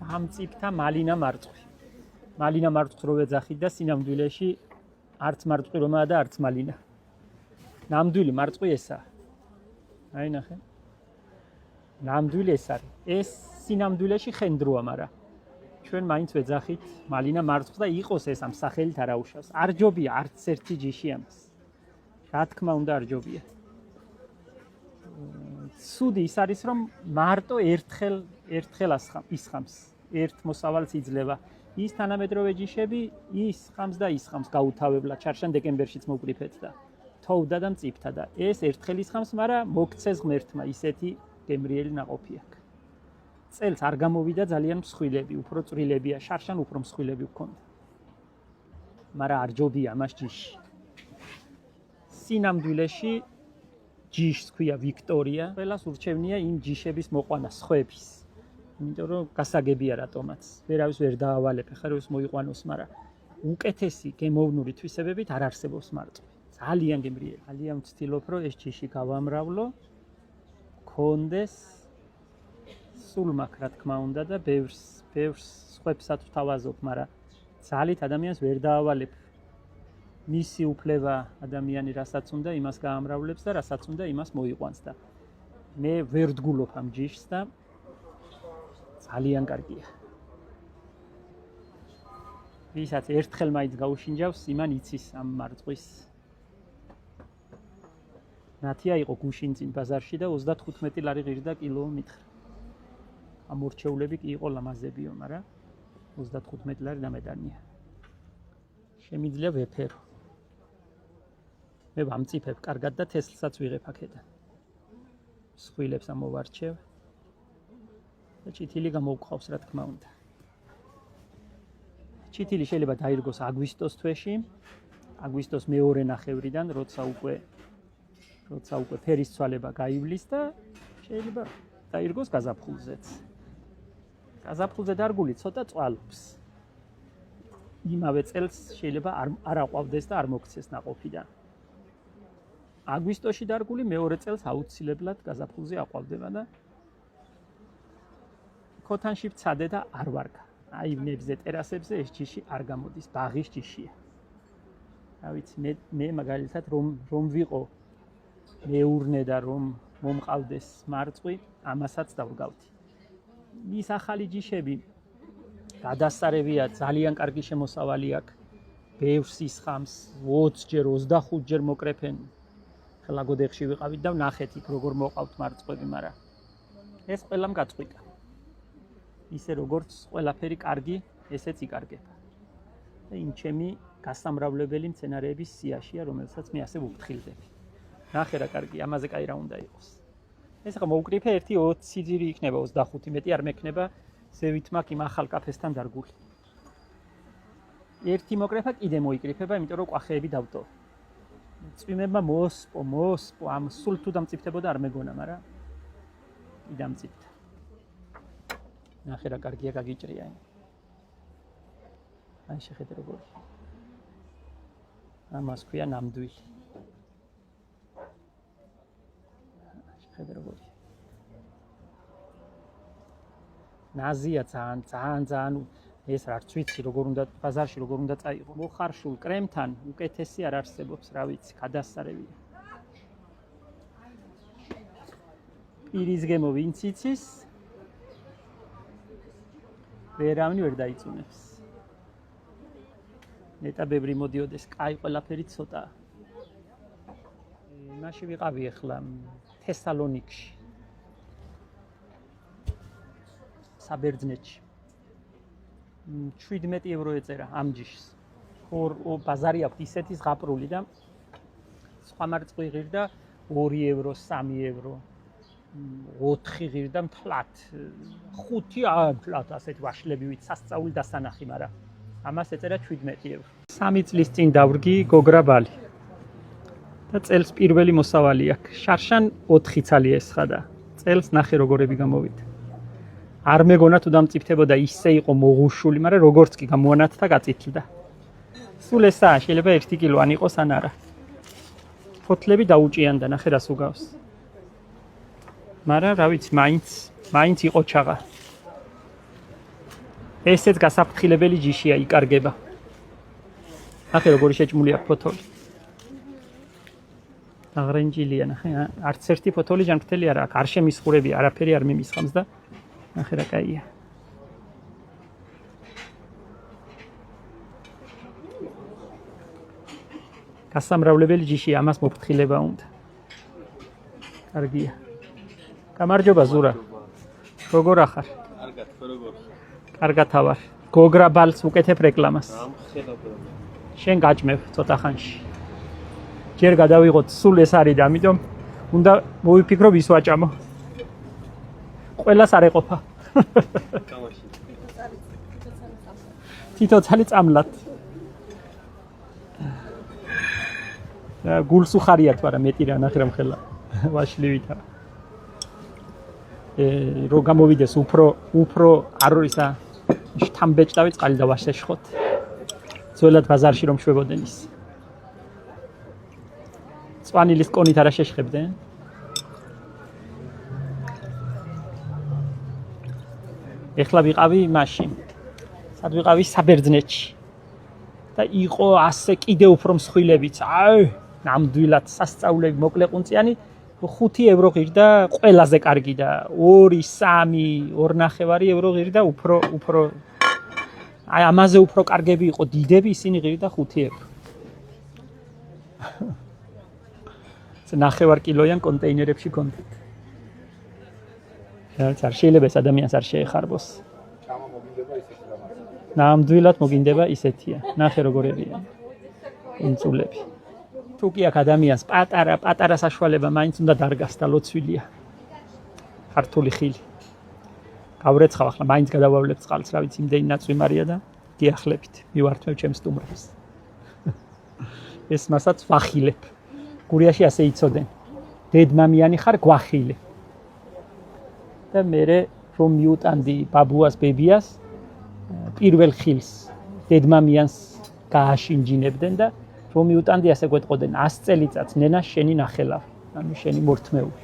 დამწიფთა მალინა მარწყვი. მალინა მარწყვს რო ვეძახით და სინამდვილეში არც მარწყვი რომაა და არც მალინა. ნამდვილი მარწყვი ესაა. აი ნახე. ნამდვილი ეს არის. ეს სინამდვილეში ხენდროა, მაგრამ ჩვენ მაინც ვეძახით მალინა მარწყვს და იყოს ეს ამ სახელით არ აუშავს. არ ჯობია არც ერთი ჯიში ამას. რა თქმა უნდა არ ჯობია. ცუდი ის არის რომ მარტო ერთხელ ისხამს. ერთ მოსავალს იძლევა. ის თანამედროვე ჯიშები ისხამს და ისხამს გაუთავებლად. შარშან დეკემბერშიც მოვკრიფეთ და თოვდა და მწიფთა და ეს ერთხელ ისხამს, მაგრამ მოგცეს ღმერთმა ისეთი გემრიელი ნაყოფი აქვს. წელს არ გამოვიდა ძალიან მსხვილები, უფრო წვრილებია, შარშან უფრო მსხვილები ვქონდა. მაგრამ არ ჯობია მას ჯიში. სინამდვილეში ჯიშს ქვია ვიქტორია, ყველას ურჩევნია იმ ჯიშების მოყვანა სხვების. იმიტომ რომ გასაგებია რატომაც. ვერავის ვერ დაავალებ, ხარ ის მოიყვანოს, მაგრამ უკეთესი გემოვნური თვისებებით არ არსებობს მარწყვი. ძალიან გემრიელი. ძალიან ვცდილობ რომ ეს ჯიში გავამრავლო. კონდეს სულ მაქვს რა თქმა უნდა და ბევრს სხვებსაც ვთავაზობ, მაგრამ ძალით ადამიანს ვერ დაავალებ. მისი უფლება ადამიანი რასაც უნდა იმას გაამრავლებს და რასაც უნდა იმას მოიყვანს და მე ვერ ვდგულობ ამ ჯიშს და ძალიან კარგია. ვისაც ერთხელ მაინც გაუშინჯავს, იმან იცის ამ მარწყვის. ნათია იყო გუშინ წინ ბაზარში და 35 ლარი ღირდა კილო მითხრა. ამორჩეულები კი იყო ლამაზებიო, მაგრამ 35 ლარი დამედანია. შემიძლია ვეფერო. მე ვამწიფებ კარგად და თესლსაც ვიღებ აქედან. მსხვილებს ამოვარჩევ. და ჩითილი გამოვყავს რა თქმა უნდა. ჩითილი შეიძლება დაირგოს აგვისტოს თვეში, აგვისტოს მეორე ნახევრიდან, როცა უკვე ფერის ცვალება გაივლის და შეიძლება დაირგოს გაზაფხულზეც. გაზაფხულზე დარგული ცოტა წვალობს. იმავე წელს შეიძლება არ აყვავდეს და არ მოგცეს ნაყოფიდან. აგვისტოში დარგული მეორე წელს აუცილებლად გაზაფხულზე აყვავდება და ქოთანში ვცადე და არ ვარგა. აივნებზე, ტერასებზე ეს ჯიში არ გამოდის, ბაღის ჯიშია. რა ვიცი, მე მაგალითად რომ ვიყო მეურნე და რომ მომყავდეს მარწყვი, ამასაც დავგავდი. ის ახალი ჯიშები გადასარევია, ძალიან კარგი შემოსავალი აქვს. ბევრს ისხამს, 20-ჯერ, 25-ჯერ მოკრეფენ. ხელა გოდეხში ვიყავით და ვნახეთ იქ როგორ მოყავთ მარწყვები, მაგრამ ეს ყველამ გაწყვიტა. ისე როგორც ყველაფერი კარგი, ესეც იკარგება. და იმ ჩემი გასამრავლებელი მცენარეების სიაშია, რომელსაც მე ასე ვუფრთხილდები. ნახე რა კარგი, ამაზე კაი რა უნდა იყოს. ეს ახლა მოვკრიფე 1-20 ძირი იქნება 25, მეტი არ მექნება, ზევით მაქვს იმ ახალ კაფესთან დარგული. ერთი მოკრეფა კიდე მოიკრიფება, იმიტომ რომ ყვახეები დავტოვე. წვიმებმა მოსპო, ამ სულ თუ დამწიფდებოდა არ მეგონა, მაგრამ კი დამწიფდა. ნახე რა კარგია გაგიჭრია. აი შეხედე როგორ. ამას ქვია ნამდვილი. შეხედე როგორ. ნაზია ძალიან ეს არც ვიცი როგორ უნდა ბაზარში როგორ უნდა წაიღო. მოხარშულ კრემთან უკეთესი არ არსებობს, რა ვიცი, გადასარევია. პირის გემო ვინც იცის ვერავნი ვერ დაიწუნებს. ნეტა ბევრი მოდიოდეს, კაი ყველაფერი ცოტა. მაშინ ვიყავი ახლა თესალონიკში. საბერძნეთში. 17 ევრო ეწერა ამ ჯიშს. ბაზარი აქვს ისეთი ზღაპრული და სხვა მარწყვი ღირდა 2 ევრო, 3 ევრო. 4 ღირდა მთლად. 5 მთლად ასეთ ვაშლებივით სასწაული დასანახი, მაგრამ ამას ეწერა 17 ევრო. 3 წლის წინ დავრგი გოგრაბალი. და წელს პირველი მოსავალი აქვს. შარშან 4 ცალი ესხა და წელს ნახე როგორები გამოვიდა. არ მეგონა თუ დამწიფდებოდა ისე იყო მოღუშული, მაგრამ როგორც კი გამოანათდა გაწითლდა. სულ ესაა, შეიძლება 1 კილო ან იყოს ან არა. ფოთლები დაუჭიან და ნახე რას უგავს. მაგრამ რა ვიცი, მაინც იყო ჩაღა. ესეც გასაფრთხილებელი ჯიშია, იკარგება. ნახე როგორი შეჭმული აქვს ფოთოლი. აღრენჯილია, ნახე, არც ერთი ფოთოლი ჯანმრთელი არ აქვს, არ შემისხურები, არაფერი არ მიმისხამს და ნახე რა კაია. გასამრავლებელი ჯიშია, ამას მოფრთხილება უნდა. კარგია. გამარჯობა ზურა. როგორ ახარ? კარგად, როგორ? კარგად ავარ. გოგრა ბალს უკეთებ რეკლამას. შენ გაჭმევ ცოტა ხანში. ჯერ გადავიღოთ, სულ ეს არის და ამიტომ უნდა მოვიფიქრო ვის ვაჭამო. ყველას არ ეყოფა. თითო ცალი წამლად. გულს უხარიათ, მაგრამ მეტი რა ნახე რამ ხელა. ვაშლივითა. რო გამოვიდეს უფრო არ ისა შთამბეჭდავი წყალი და ვაშეშხოთ. ძველად ბაზარში რომ შვებოდნენ ის. სვანილის კონით არა შეშხებდნენ. ეხლა ვიყავი მაშინ. სად ვიყავი საბერძნეთში. და იყო ასე კიდე უფრო მსხვილებიც. აი, ნამდვილად სასწაულები მოკლეყუნწიანი 5 ევრო ღირდა ყველაზე კარგი და 2, 3, 2.5 ევრო ღირდა უფრო აი ამაზე უფრო კარგები იყო დიდები, ისინი ღირდა 5 ევრო. ნახევარ კილოიან კონტეინერებში კონდეთ. რაც არ შეიძლება ეს ადამიანს არ შეეხარბოს. ნამდვილად მოგინდება ისეთია. ნახე როგორებია. ინწულები. თუ კი აქ ადამიანს პატარა საშუალება მაინც უნდა დარგას და ლოცვილია. ქართული ხილი. გავრეცხავ ახლა მაინც გადავავლებ წყალს, რა ვიცი, იმდენი ნაწვი მარია და გიახლებით. მივართმევ ჩემს სტუმრებს. ეს მასაც ვახილებ. გურიაში ასე იცოდნენ. დედმამიანი ხარ გვახილე. და მე რომ მიუტანდი ბაბუას ბებიას პირველ ხილს დედმამიანს გააშინჯინებდნენ და რომ მიუტანდი ასე გვეტყოდნენ 100 წელიწადს ნენა შენი ნახელავ, ანუ შენი მორთმეული.